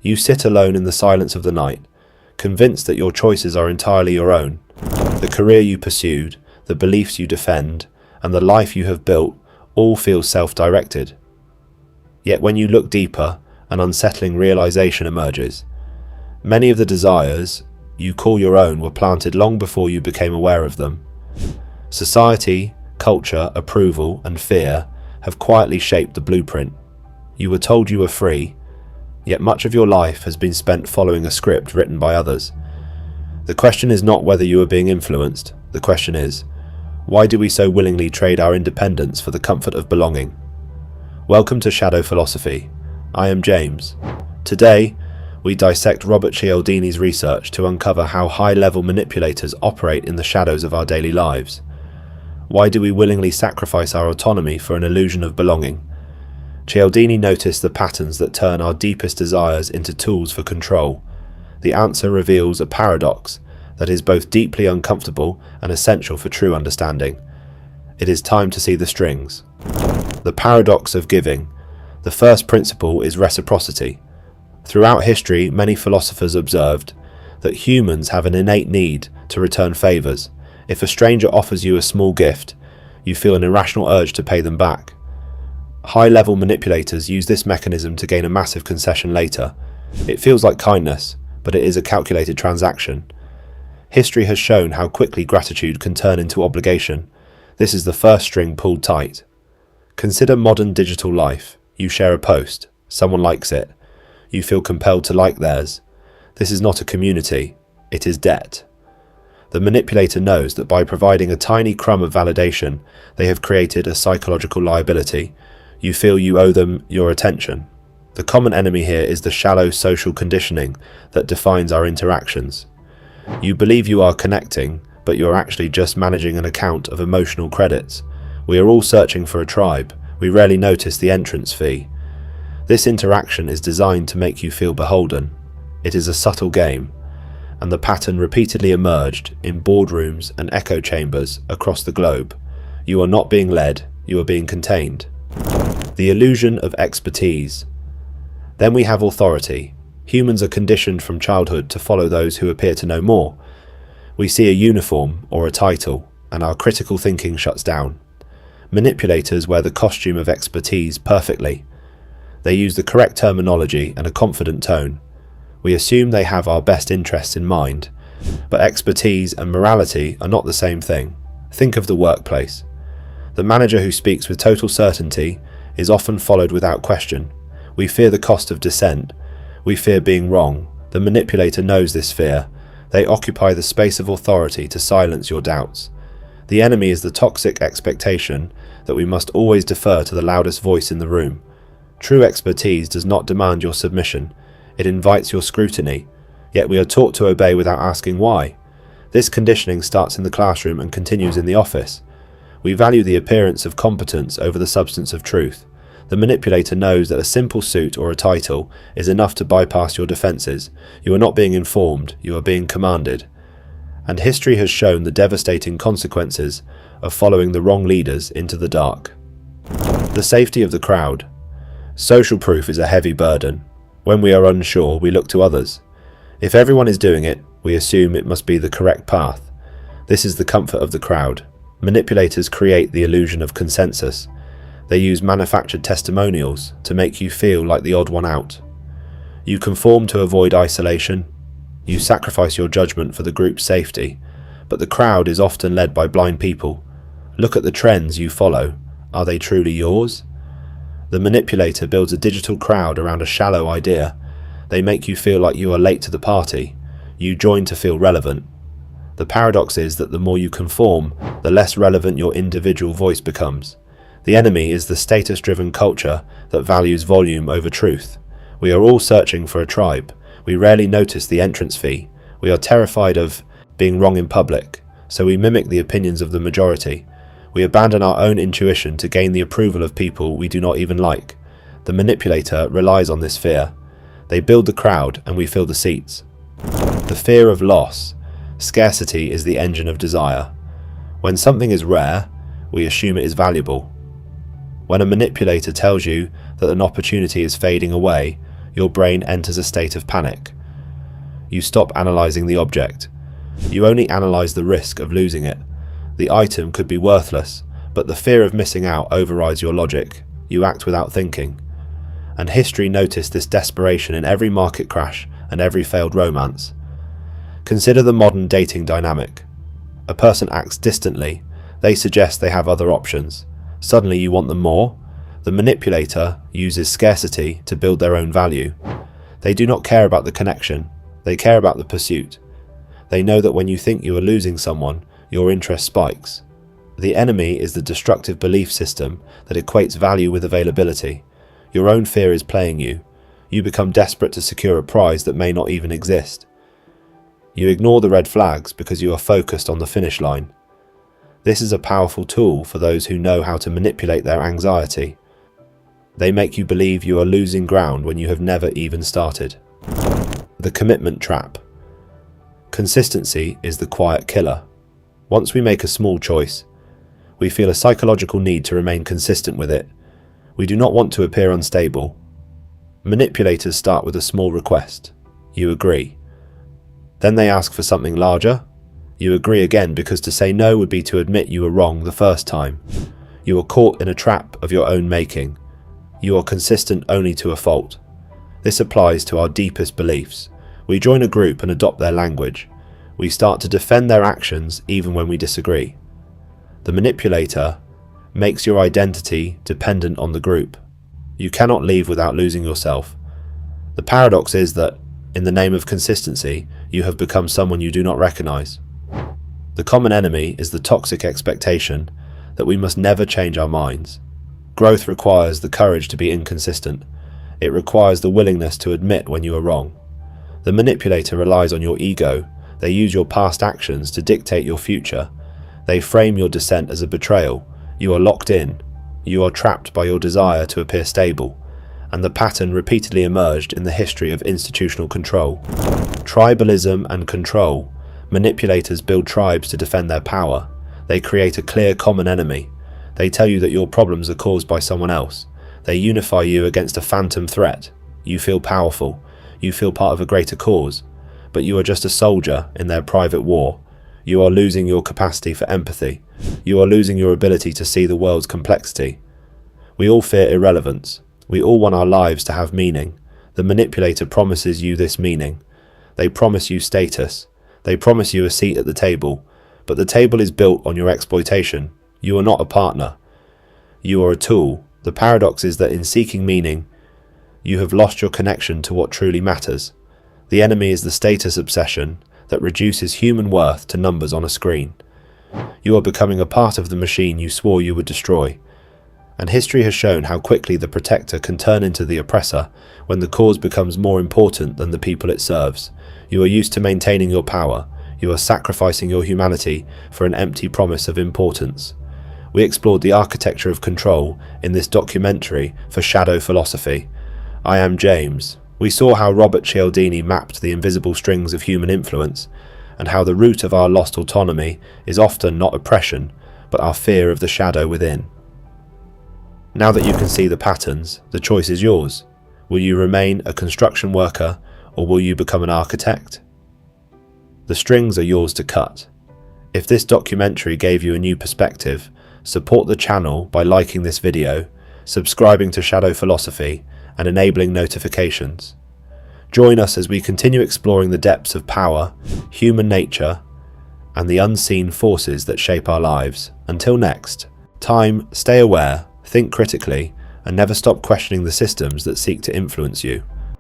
You sit alone in the silence of the night, convinced that your choices are entirely your own. The career you pursued, the beliefs you defend, and the life you have built all feel self-directed. Yet when you look deeper, an unsettling realization emerges. Many of the desires you call your own were planted long before you became aware of them. Society, culture, approval, and fear have quietly shaped the blueprint. You were told you were free, yet much of your life has been spent following a script written by others. The question is not whether you are being influenced. The question is, why do we so willingly trade our independence for the comfort of belonging? Welcome to Shadow Philosophy. I am James. Today, we dissect Robert Cialdini's research to uncover how high-level manipulators operate in the shadows of our daily lives. Why do we willingly sacrifice our autonomy for an illusion of belonging? Cialdini noticed the patterns that turn our deepest desires into tools for control. The answer reveals a paradox that is both deeply uncomfortable and essential for true understanding. It is time to see the strings. The paradox of giving. The first principle is reciprocity. Throughout history, many philosophers observed that humans have an innate need to return favors. If a stranger offers you a small gift, you feel an irrational urge to pay them back. High-level manipulators use this mechanism to gain a massive concession later. It feels like kindness, but it is a calculated transaction. History has shown how quickly gratitude can turn into obligation. This is the first string pulled tight. Consider modern digital life. You share a post. Someone likes it. You feel compelled to like theirs. This is not a community. It is debt. The manipulator knows that by providing a tiny crumb of validation, they have created a psychological liability. You feel you owe them your attention. The common enemy here is the shallow social conditioning that defines our interactions. You believe you are connecting, but you're actually just managing an account of emotional credits. We are all searching for a tribe. We rarely notice the entrance fee. This interaction is designed to make you feel beholden. It is a subtle game, and the pattern repeatedly emerged in boardrooms and echo chambers across the globe. You are not being led, you are being contained. The illusion of expertise. Then we have authority. Humans are conditioned from childhood to follow those who appear to know more. We see a uniform or a title, and our critical thinking shuts down. Manipulators wear the costume of expertise perfectly. They use the correct terminology and a confident tone. We assume they have our best interests in mind, but expertise and morality are not the same thing. Think of the workplace. The manager who speaks with total certainty is often followed without question. We fear the cost of dissent. We fear being wrong. The manipulator knows this fear. They occupy the space of authority to silence your doubts. The enemy is the toxic expectation that we must always defer to the loudest voice in the room. True expertise does not demand your submission. It invites your scrutiny, yet we are taught to obey without asking why. This conditioning starts in the classroom and continues in the office. We value the appearance of competence over the substance of truth. The manipulator knows that a simple suit or a title is enough to bypass your defenses. You are not being informed, you are being commanded. And history has shown the devastating consequences of following the wrong leaders into the dark. The safety of the crowd. Social proof is a heavy burden. When we are unsure, we look to others. If everyone is doing it, we assume it must be the correct path. This is the comfort of the crowd. Manipulators create the illusion of consensus. They use manufactured testimonials to make you feel like the odd one out. You conform to avoid isolation. You sacrifice your judgment for the group's safety. But the crowd is often led by blind people. Look at the trends you follow. Are they truly yours? The manipulator builds a digital crowd around a shallow idea. They make you feel like you are late to the party. You join to feel relevant. The paradox is that the more you conform, the less relevant your individual voice becomes. The enemy is the status-driven culture that values volume over truth. We are all searching for a tribe. We rarely notice the entrance fee. We are terrified of being wrong in public, so we mimic the opinions of the majority. We abandon our own intuition to gain the approval of people we do not even like. The manipulator relies on this fear. They build the crowd and we fill the seats. The fear of loss. Scarcity is the engine of desire. When something is rare, we assume it is valuable. When a manipulator tells you that an opportunity is fading away, your brain enters a state of panic. You stop analysing the object. You only analyse the risk of losing it. The item could be worthless, but the fear of missing out overrides your logic. You act without thinking. And history noticed this desperation in every market crash and every failed romance. Consider the modern dating dynamic. A person acts distantly. They suggest they have other options. Suddenly you want them more. The manipulator uses scarcity to build their own value. They do not care about the connection. They care about the pursuit. They know that when you think you are losing someone, your interest spikes. The enemy is the destructive belief system that equates value with availability. Your own fear is playing you. You become desperate to secure a prize that may not even exist. You ignore the red flags because you are focused on the finish line. This is a powerful tool for those who know how to manipulate their anxiety. They make you believe you are losing ground when you have never even started. The commitment trap. Consistency is the quiet killer. Once we make a small choice, we feel a psychological need to remain consistent with it. We do not want to appear unstable. Manipulators start with a small request. You agree. Then they ask for something larger. You agree again because to say no would be to admit you were wrong the first time. You are caught in a trap of your own making. You are consistent only to a fault. This applies to our deepest beliefs. We join a group and adopt their language. We start to defend their actions even when we disagree. The manipulator makes your identity dependent on the group. You cannot leave without losing yourself. The paradox is that, in the name of consistency, you have become someone you do not recognize. The common enemy is the toxic expectation that we must never change our minds. Growth requires the courage to be inconsistent. It requires the willingness to admit when you are wrong. The manipulator relies on your ego. They use your past actions to dictate your future. They frame your dissent as a betrayal. You are locked in. You are trapped by your desire to appear stable. And the pattern repeatedly emerged in the history of institutional control. Tribalism and control. Manipulators build tribes to defend their power. They create a clear common enemy. They tell you that your problems are caused by someone else. They unify you against a phantom threat. You feel powerful. You feel part of a greater cause. But you are just a soldier in their private war. You are losing your capacity for empathy. You are losing your ability to see the world's complexity. We all fear irrelevance. We all want our lives to have meaning. The manipulator promises you this meaning. They promise you status. They promise you a seat at the table. But the table is built on your exploitation. You are not a partner. You are a tool. The paradox is that in seeking meaning, you have lost your connection to what truly matters. The enemy is the status obsession that reduces human worth to numbers on a screen. You are becoming a part of the machine you swore you would destroy. And history has shown how quickly the protector can turn into the oppressor when the cause becomes more important than the people it serves. You are used to maintaining your power. You are sacrificing your humanity for an empty promise of importance. We explored the architecture of control in this documentary for Shadow Philosophy. I am James. We saw how Robert Cialdini mapped the invisible strings of human influence, and how the root of our lost autonomy is often not oppression, but our fear of the shadow within. Now that you can see the patterns, the choice is yours. Will you remain a construction worker, or will you become an architect? The strings are yours to cut. If this documentary gave you a new perspective, support the channel by liking this video, subscribing to Shadow Philosophy, and enabling notifications. Join us as we continue exploring the depths of power, human nature, and the unseen forces that shape our lives. Until next time, stay aware, think critically, and never stop questioning the systems that seek to influence you.